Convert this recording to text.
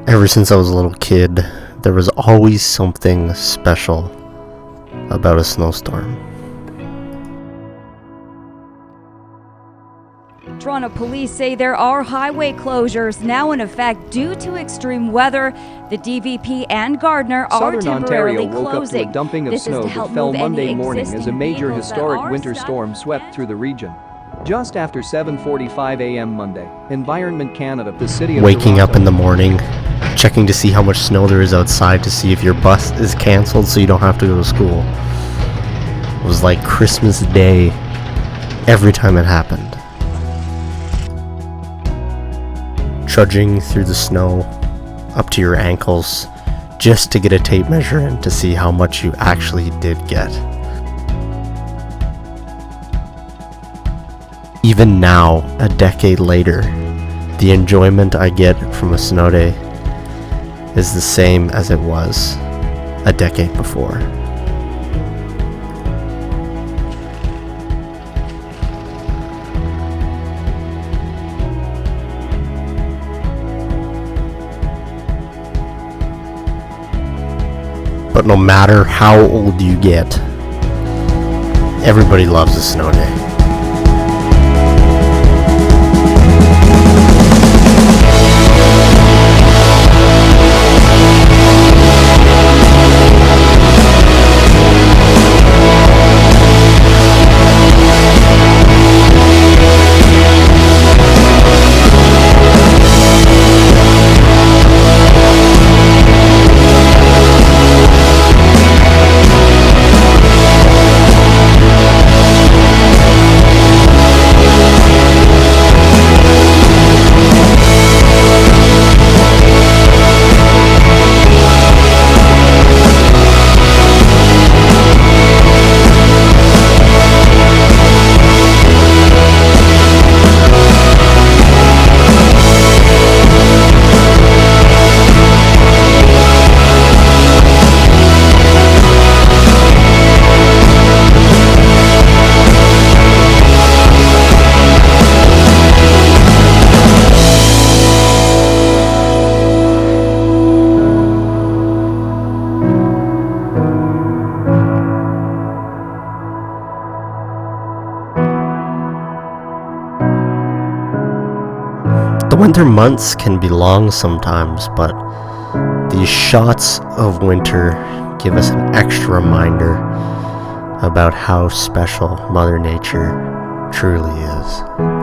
Ever since I was a little kid, there was always something special about a snowstorm. Toronto police say there are highway closures now in effect due to extreme weather. The DVP and Gardner are Southern temporarily Ontario woke closing. up to a dumping of This is snow to that help fell move any Monday morning as a existing major vehicles that historic are winter stuck storm swept through the region. Just after 7:45 a.m. Monday, Environment Canada, the city of Waking up Toronto, in the morning, checking to see how much snow there is outside to see if your bus is cancelled so you don't have to go to school. It was like Christmas Day every time it happened. Trudging through the snow up to your ankles just to get a tape measure and to see how much you actually did get. Even now, a decade later, the enjoyment I get from a snow day is the same as it was a decade before. But no matter how old you get, everybody loves a snow day. The winter months can be long sometimes, but these shots of winter give us an extra reminder about how special Mother Nature truly is.